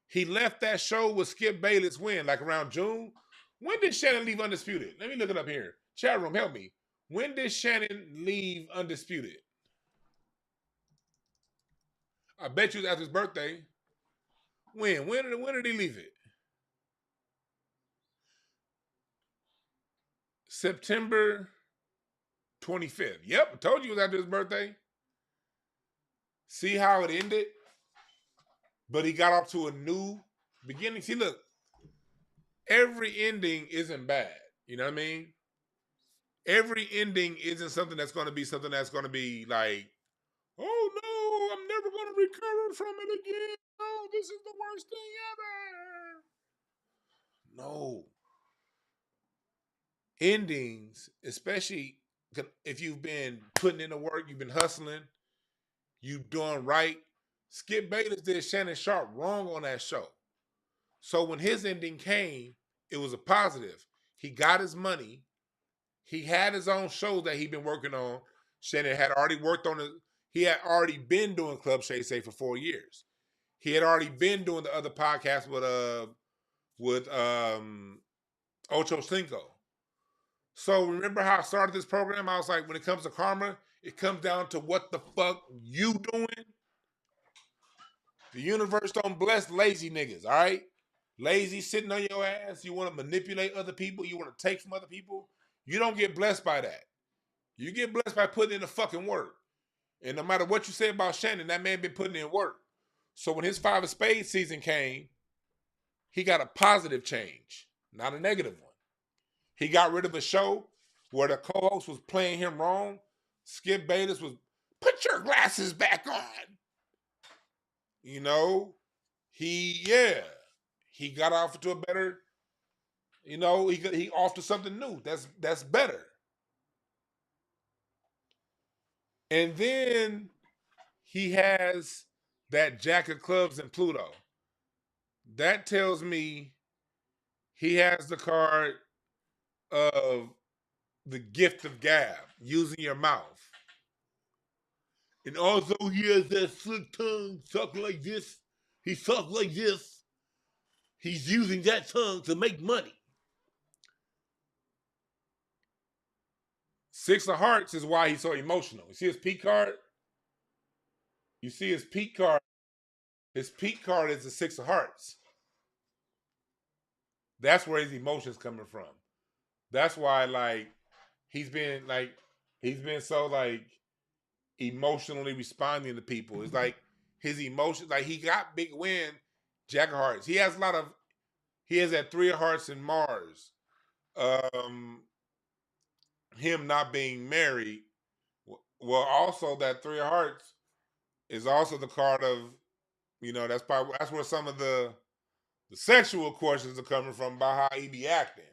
He left that show with Skip Bayless when? Like around June? When did Shannon leave Undisputed? Let me look it up here. Chat room, help me. When did Shannon leave Undisputed? I bet you it was after his birthday. When? When did he leave it? September 25th. Yep, I told you it was after his birthday. See how it ended? But he got off to a new beginning. See, look, every ending isn't bad. You know what I mean? Every ending isn't something that's going to be like, oh no, I'm never going to recover from it again. Oh, this is the worst thing ever. No. Endings, especially if you've been putting in the work, you've been hustling, You doing right. Skip Bayless did Shannon Sharpe wrong on that show. So when his ending came, it was a positive. He got his money. He had his own shows that he'd been working on. Shannon had already worked on it. He had already been doing Club Shay Say for 4 years. He had already been doing the other podcast with Ocho Cinco. So remember how I started this program? I was like, when it comes to karma, it comes down to what the fuck you doing. The universe don't bless lazy niggas, all right? Lazy sitting on your ass. You want to manipulate other people. You want to take from other people. You don't get blessed by that. You get blessed by putting in the fucking work. And no matter what you say about Shannon, that man been putting in work. So when his 5 of Spades season came, he got a positive change, not a negative one. He got rid of a show where the co-host was playing him wrong. Skip Bayless was, put your glasses back on. You know, he got off to a better, he off to something new. That's better. And then he has that Jack of Clubs and Pluto. That tells me he has the card of the gift of gab, using your mouth. And also he has that slick tongue, suck like this. He sucks like this. He's using that tongue to make money. 6 of Hearts is why he's so emotional. You see his peak card? You see his peak card? His peak card is the 6 of Hearts. That's where his emotions coming from. That's why, he's been so, emotionally responding to people. It's like his emotions, he got big win, Jack of Hearts. He has that 3 of Hearts in Mars. Him not being married. Well, also that 3 of Hearts is also the card of, that's where some of the sexual questions are coming from about how he be acting.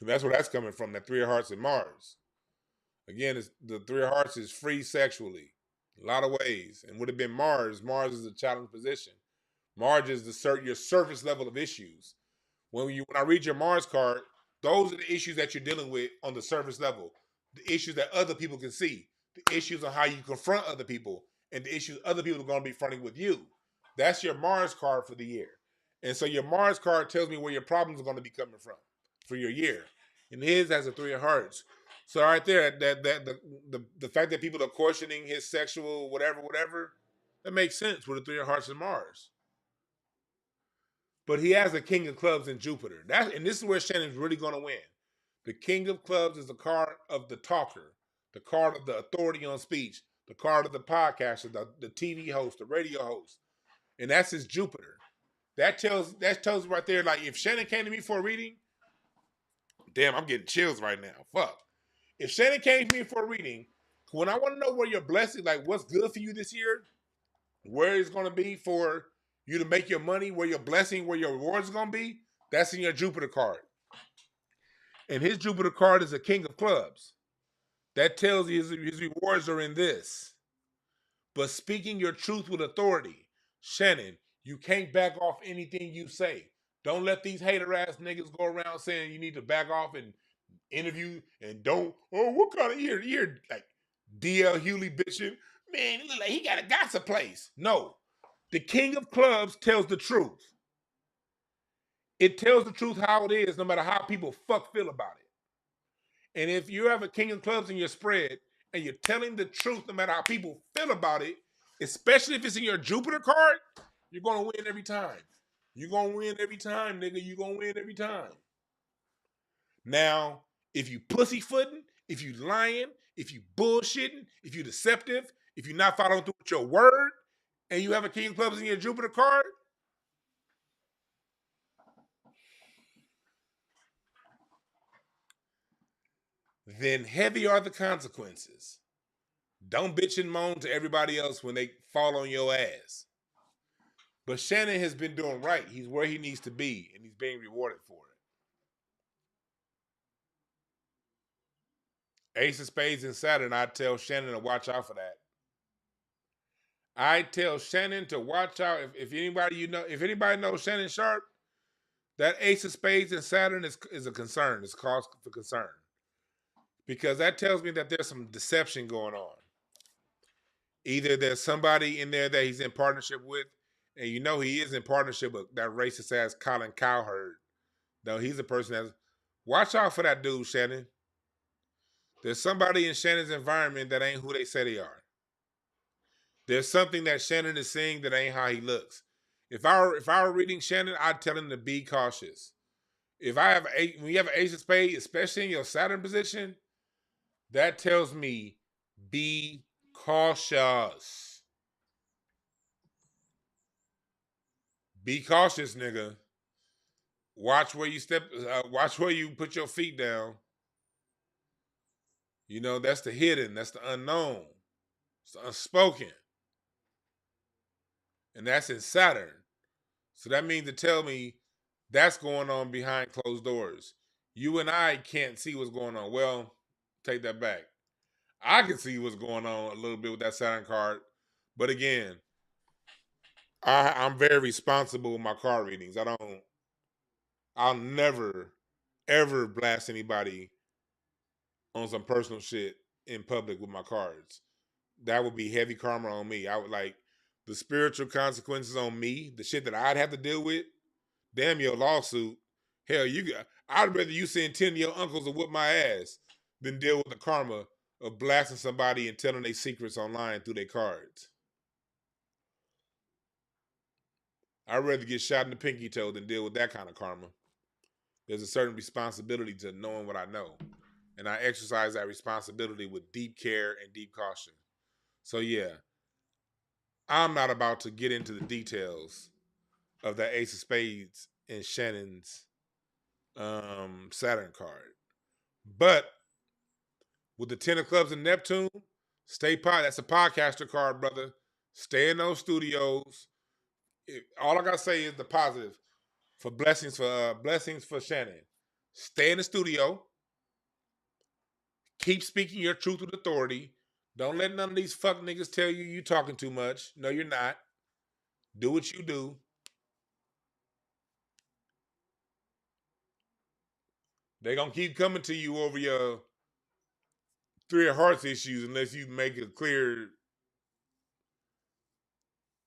That's where that's coming from, that 3 of Hearts in Mars. Again, the 3 of Hearts is free sexually. A lot of ways. And would have been Mars. Mars is a challenge position. Mars is your surface level of issues. When I read your Mars card, those are the issues that you're dealing with on the surface level. The issues that other people can see. The issues on how you confront other people. And the issues other people are going to be fronting with you. That's your Mars card for the year. And so your Mars card tells me where your problems are going to be coming from for your year. And his has a 3 of Hearts. So right there, the fact that people are questioning his sexual whatever, that makes sense with the 3 of Hearts and Mars. But he has a King of Clubs in Jupiter. And this is where Shannon's really going to win. The King of Clubs is the card of the talker, the card of the authority on speech, the card of the podcaster, the TV host, the radio host. And that's his Jupiter. That tells right there, if Shannon came to me for a reading, damn, I'm getting chills right now. Fuck. If Shannon came to me for a reading, when I want to know where your blessing, what's good for you this year, where it's going to be for you to make your money, where your blessing, where your rewards is going to be, that's in your Jupiter card. And his Jupiter card is a King of Clubs. That tells you his rewards are in this. But speaking your truth with authority, Shannon, you can't back off anything you say. Don't let these hater ass niggas go around saying you need to back off and interview and what kind of ear DL Hewley bitching, man, he look like he got a gossip place. No, the King of Clubs tells the truth. It tells the truth how it is, no matter how people feel about it. And if you have a King of Clubs in your spread and you're telling the truth, no matter how people feel about it, especially if it's in your Jupiter card, you're gonna win every time. You're gonna win every time, nigga. You're gonna win every time. Now, if you pussyfooting, if you lying, if you bullshitting, if you deceptive, if you're not following through with your word, and you have a King of Clubs in your Jupiter card, then heavy are the consequences. Don't bitch and moan to everybody else when they fall on your ass. But Shannon has been doing right. He's where he needs to be, and he's being rewarded for it. Ace of Spades and Saturn, I tell Shannon to watch out for that. I tell Shannon to watch out. If anybody knows Shannon Sharpe, that Ace of Spades and Saturn is a concern. It's cause for concern because that tells me that there's some deception going on. Either there's somebody in there that he's in partnership with, and he is in partnership with that racist ass Colin Cowherd. Though he's a person that's watch out for that dude, Shannon. There's somebody in Shannon's environment that ain't who they say they are. There's something that Shannon is seeing that ain't how he looks. If I were reading Shannon, I'd tell him to be cautious. When you have an ace of spades, especially in your Saturn position, that tells me be cautious. Be cautious, nigga. Watch where you step. Watch where you put your feet down. That's the hidden. That's the unknown. It's the unspoken. And that's in Saturn. So that means to tell me that's going on behind closed doors. You and I can't see what's going on. Well, take that back. I can see what's going on a little bit with that Saturn card. But again, I'm very responsible with my card readings. I'll never, ever blast anybody on some personal shit in public with my cards. That would be heavy karma on me. I would like the spiritual consequences on me, the shit that I'd have to deal with. Damn your lawsuit. Hell, I'd rather you send 10 of your uncles to whoop my ass than deal with the karma of blasting somebody and telling their secrets online through their cards. I'd rather get shot in the pinky toe than deal with that kind of karma. There's a certain responsibility to knowing what I know. And I exercise that responsibility with deep care and deep caution. So yeah, I'm not about to get into the details of that Ace of Spades and Shannon's Saturn card. But with the 10 of Clubs and Neptune, that's a podcaster card, brother. Stay in those studios. All I gotta say is the positive for blessings for Shannon. Stay in the studio. Keep speaking your truth with authority. Don't let none of these fuck niggas tell you talking too much. No, you're not. Do what you do. They gonna keep coming to you over your 3 of Hearts issues unless you make it clear.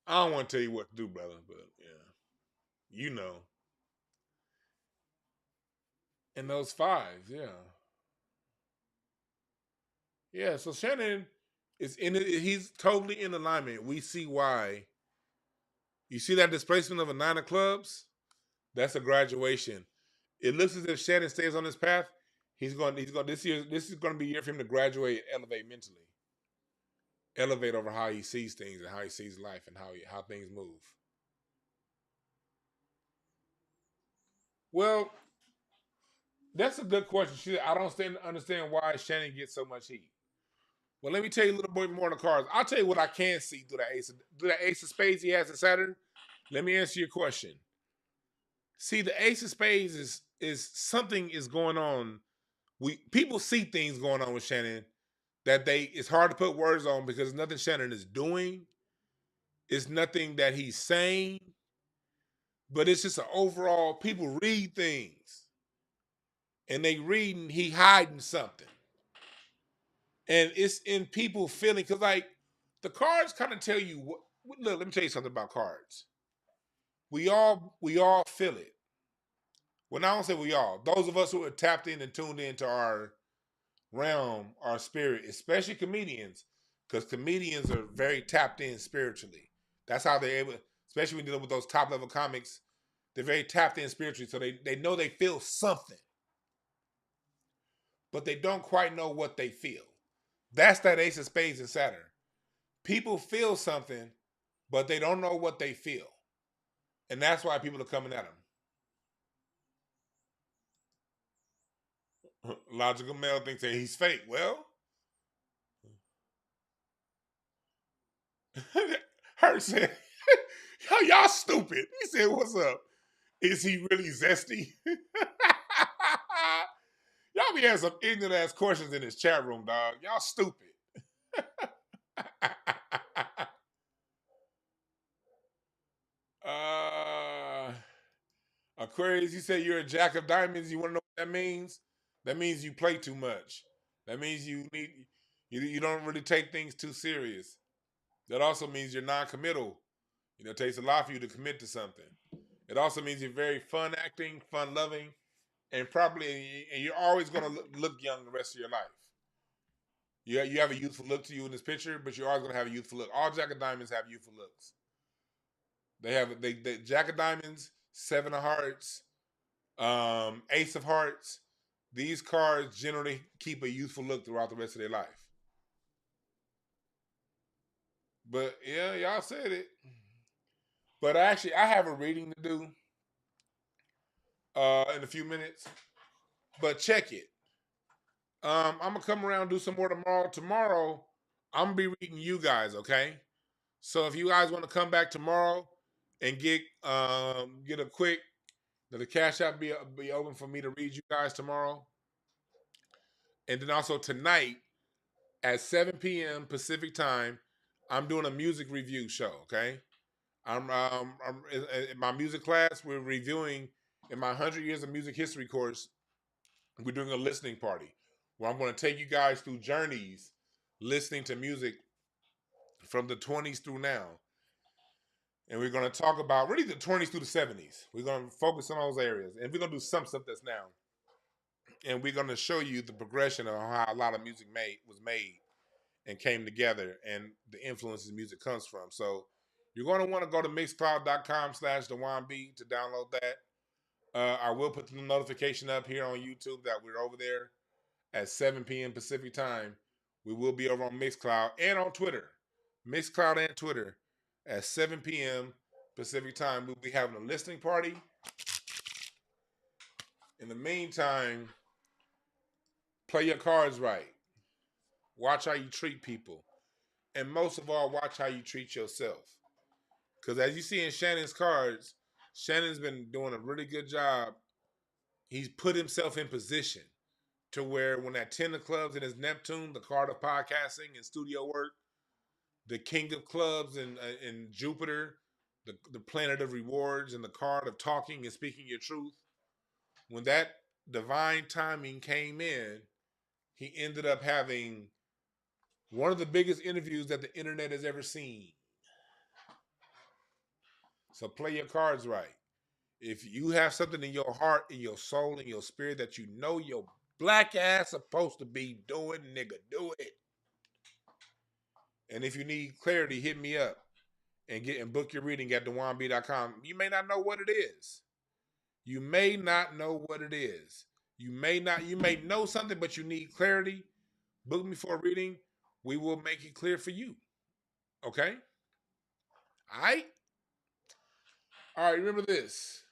I don't want to tell you what to do, brother, but yeah, And those 5s, yeah. Yeah, so Shannon he's totally in alignment. We see why. You see that displacement of a 9 of Clubs? That's a graduation. It looks as if Shannon stays on this path. This is going to be a year for him to graduate and elevate mentally. Elevate over how he sees things and how he sees life and how things move. Well, that's a good question. I don't understand why Shannon gets so much heat. Well, let me tell you a little bit more on the cards. I'll tell you what I can see through that Ace of Spades he has in Saturn. Let me answer your question. See, the Ace of Spades is something is going on. People see things going on with Shannon that it's hard to put words on because nothing Shannon is doing. It's nothing that he's saying. But it's just an overall, people read things. And they reading, he hiding something. And it's in people feeling, because like the cards kind of tell you look, let me tell you something about cards. We all feel it. Well, I don't say we all. Those of us who are tapped in and tuned into our realm, our spirit, especially comedians, because comedians are very tapped in spiritually. That's how they're able, especially when dealing with those top level comics, they're very tapped in spiritually. So they know they feel something, but they don't quite know what they feel. That's that Ace of Spades and Saturn. People feel something, but they don't know what they feel. And that's why people are coming at him. Logical male thinks that he's fake. Well, Hurt said, y'all stupid. He said, what's up? Is he really zesty? Y'all be having some ignorant ass questions in this chat room, dog. Y'all stupid. Aquarius, you say you're a jack of diamonds. You want to know what that means? That means you play too much. That means you don't really take things too serious. That also means you're non-committal. It takes a lot for you to commit to something. It also means you're very fun acting, fun loving, and you're always going to look young the rest of your life. You have a youthful look to you in this picture, but you're always going to have a youthful look. All Jack of Diamonds have youthful looks. They Jack of Diamonds, Seven of Hearts, Ace of Hearts. These cards generally keep a youthful look throughout the rest of their life. But yeah, y'all said it. But I have a reading to do in a few minutes. But check it. I'm gonna come around and do some more tomorrow. Tomorrow, I'm gonna be reading you guys, okay? So if you guys want to come back tomorrow and get a quick, the cash app be open for me to read you guys tomorrow, and then also tonight at 7 p.m. Pacific time, I'm doing a music review show. Okay, I'm in my music class. We're reviewing in my 100 years of music history course. We're doing a listening party where I'm going to take you guys through journeys listening to music from the 20s through now. And we're going to talk about really the 20s through the 70s. We're going to focus on those areas. And we're going to do some stuff that's now. And we're going to show you the progression of how a lot of music was made and came together and the influences music comes from. So you're going to want to go to mixcloud.com/DejuanB to download that. I will put the notification up here on YouTube that we're over there at 7 p.m. Pacific time. We will be over on Mixcloud and on Twitter. Mixcloud and Twitter at 7 p.m. Pacific time. We'll be having a listening party. In the meantime, play your cards right. Watch how you treat people. And most of all, watch how you treat yourself. Because as you see in Shannon's cards, Shannon's been doing a really good job. He's put himself in position to where when that 10 of clubs in his Neptune, the card of podcasting and studio work, the king of clubs in Jupiter, the planet of rewards, and the card of talking and speaking your truth, when that divine timing came in, he ended up having one of the biggest interviews that the internet has ever seen. So play your cards right. If you have something in your heart, in your soul, in your spirit that you know your black ass supposed to be doing, nigga, do it. And if you need clarity, hit me up and book your reading at DejuanB.com. You may not know what it is. You may not know what it is. You may know something, but you need clarity. Book me for a reading. We will make it clear for you. Okay? All right? All right, remember this.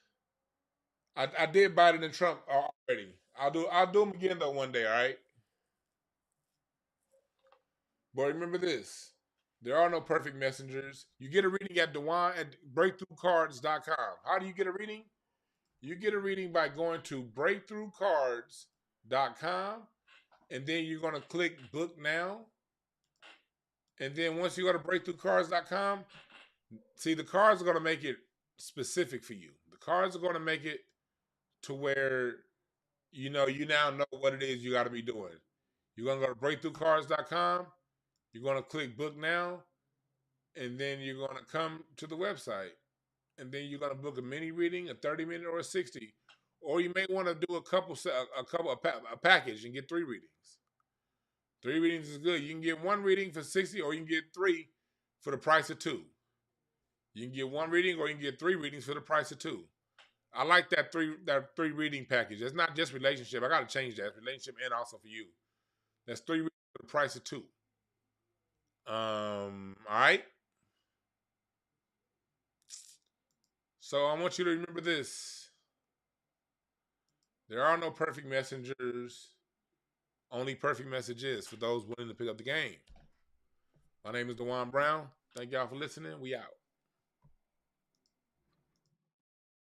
I did Biden and Trump already. I'll do them again though one day, all right? But remember this. There are no perfect messengers. You get a reading at Dejuan at breakthroughcards.com. How do you get a reading? You get a reading by going to breakthroughcards.com, and then you're going to click book now. And then once you go to breakthroughcards.com, see, the cards are going to make it specific for you. The cards are going to make it to where you now know what it is you got to be doing. You're going to go to breakthroughcards.com. You're going to click book now, and then you're going to come to the website. And then you're going to book a mini reading, a 30-minute or a 60. Or you may want to do a package and get 3 readings. 3 readings is good. You can get 1 reading for 60, or you can get 3 for the price of 2. You can get 1 reading, or you can get 3 readings for the price of 2. I like that 3 reading package. It's not just relationship. I got to change that. Relationship and also for you. That's 3 readings for the price of 2. All right. So I want you to remember this. There are no perfect messengers. Only perfect messages for those willing to pick up the game. My name is Dejuan Brown. Thank y'all for listening. We out.